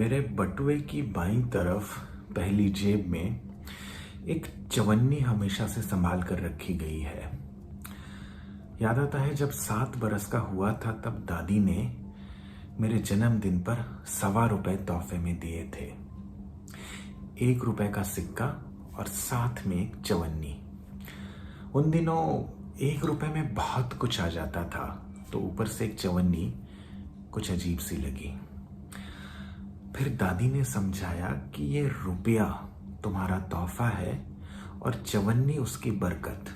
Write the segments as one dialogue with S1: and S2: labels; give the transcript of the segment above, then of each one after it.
S1: मेरे बटुए की बाईं तरफ पहली जेब में एक चवन्नी हमेशा से संभाल कर रखी गई है। याद आता है जब 7 बरस का हुआ था तब दादी ने मेरे जन्मदिन पर ₹1.25 तोहफे में दिए थे। ₹1 का सिक्का और साथ में एक चवन्नी। उन दिनों ₹1 में बहुत कुछ आ जाता था, तो ऊपर से एक चवन्नी कुछ अजीब सी लगी। फिर दादी ने समझाया कि ये रुपया तुम्हारा तोहफा है और चवन्नी उसकी बरकत।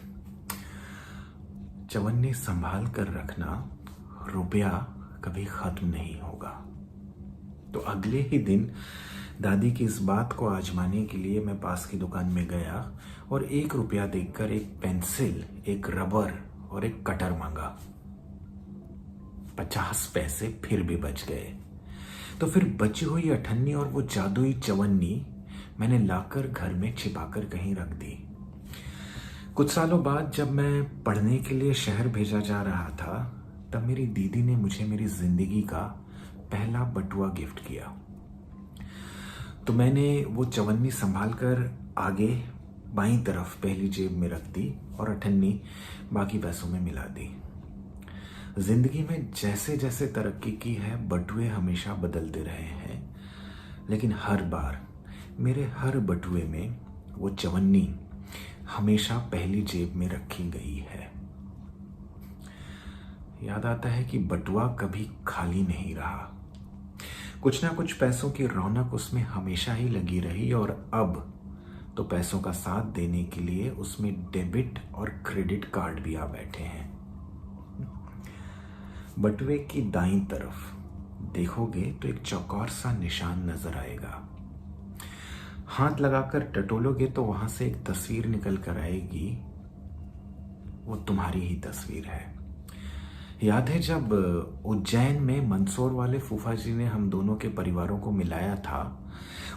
S1: चवन्नी संभाल कर रखना, रुपया कभी खत्म नहीं होगा। तो अगले ही दिन दादी की इस बात को आजमाने के लिए मैं पास की दुकान में गया और ₹1 देकर एक पेंसिल, एक रबर और एक कटर मांगा। 50 पैसे फिर भी बच गए। तो फिर बची हुई अठन्नी और वो जादुई चवन्नी मैंने लाकर घर में छिपाकर कहीं रख दी। कुछ सालों बाद जब मैं पढ़ने के लिए शहर भेजा जा रहा था, तब मेरी दीदी ने मुझे मेरी जिंदगी का पहला बटुआ गिफ्ट किया। तो मैंने वो चवन्नी संभाल कर आगे बाईं तरफ पहली जेब में रख दी और अठन्नी बाकी पैसों में मिला दी। जिंदगी में जैसे जैसे तरक्की की है, बटुए हमेशा बदलते रहे हैं, लेकिन हर बार मेरे हर बटुए में वो चवन्नी हमेशा पहली जेब में रखी गई है। याद आता है कि बटुआ कभी खाली नहीं रहा। कुछ ना कुछ पैसों की रौनक उसमें हमेशा ही लगी रही और अब तो पैसों का साथ देने के लिए उसमें डेबिट और क्रेडिट कार्ड भी आ बैठे हैं। बटुए की दाईं तरफ देखोगे तो एक चौकोर सा निशान नजर आएगा। हाथ लगाकर टटोलोगे तो वहां से एक तस्वीर निकल कर आएगी। वो तुम्हारी ही तस्वीर है। याद है जब उज्जैन में मंदसौर वाले फूफा जी ने हम दोनों के परिवारों को मिलाया था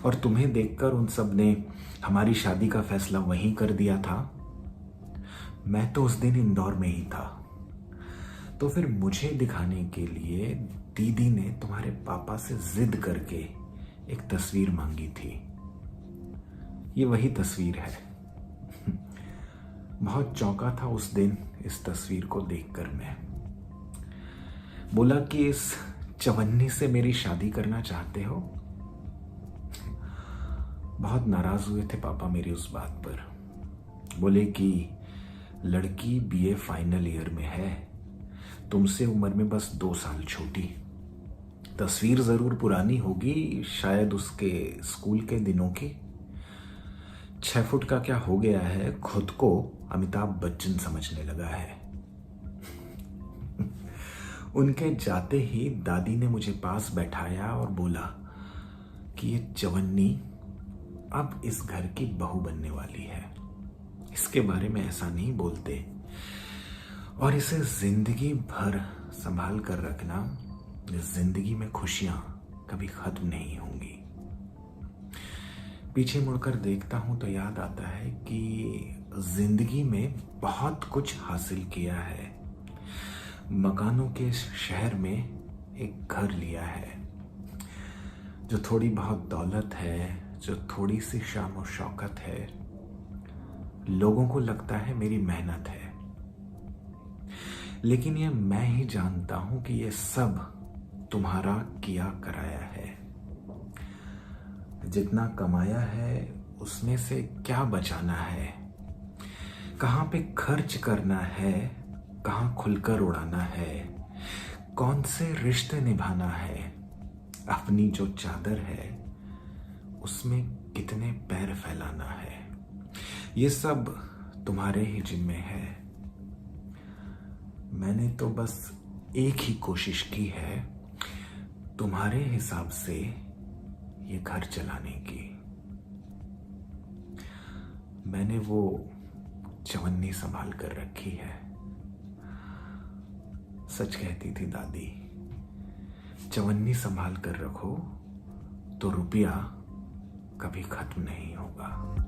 S1: और तुम्हें देखकर उन सब ने हमारी शादी का फैसला वहीं कर दिया था। मैं तो उस दिन इंदौर में ही था। तो फिर मुझे दिखाने के लिए दीदी ने तुम्हारे पापा से जिद करके एक तस्वीर मांगी थी। ये वही तस्वीर है। बहुत चौंका था उस दिन इस तस्वीर को देखकर मैं। बोला कि इस चवन्नी से मेरी शादी करना चाहते हो? बहुत नाराज हुए थे पापा मेरी उस बात पर। बोले कि लड़की बीए फाइनल ईयर में है, तुमसे उम्र में बस 2 साल छोटी। तस्वीर जरूर पुरानी होगी, शायद उसके स्कूल के दिनों की। 6 फुट का क्या हो गया है, खुद को अमिताभ बच्चन समझने लगा है। उनके जाते ही दादी ने मुझे पास बैठाया और बोला कि ये चवन्नी अब इस घर की बहू बनने वाली है। इसके बारे में ऐसा नहीं बोलते और इसे जिंदगी भर संभाल कर रखना। जिंदगी में खुशियां कभी खत्म नहीं होंगी। पीछे मुड़कर देखता हूं तो याद आता है कि जिंदगी में बहुत कुछ हासिल किया है। मकानों के शहर में एक घर लिया है। जो थोड़ी बहुत दौलत है, जो थोड़ी सी शान और शौकत है, लोगों को लगता है मेरी मेहनत है, लेकिन ये मैं ही जानता हूं कि ये सब तुम्हारा किया कराया है। जितना कमाया है उसमें से क्या बचाना है, कहां पे खर्च करना है, कहां खुलकर उड़ाना है, कौन से रिश्ते निभाना है, अपनी जो चादर है उसमें कितने पैर फैलाना है, ये सब तुम्हारे ही जिम्मे है। मैंने तो बस एक ही कोशिश की है, तुम्हारे हिसाब से ये घर चलाने की। मैंने वो चवन्नी संभाल कर रखी है। सच कहती थी दादी, चवन्नी संभाल कर रखो तो रुपया कभी खत्म नहीं होगा।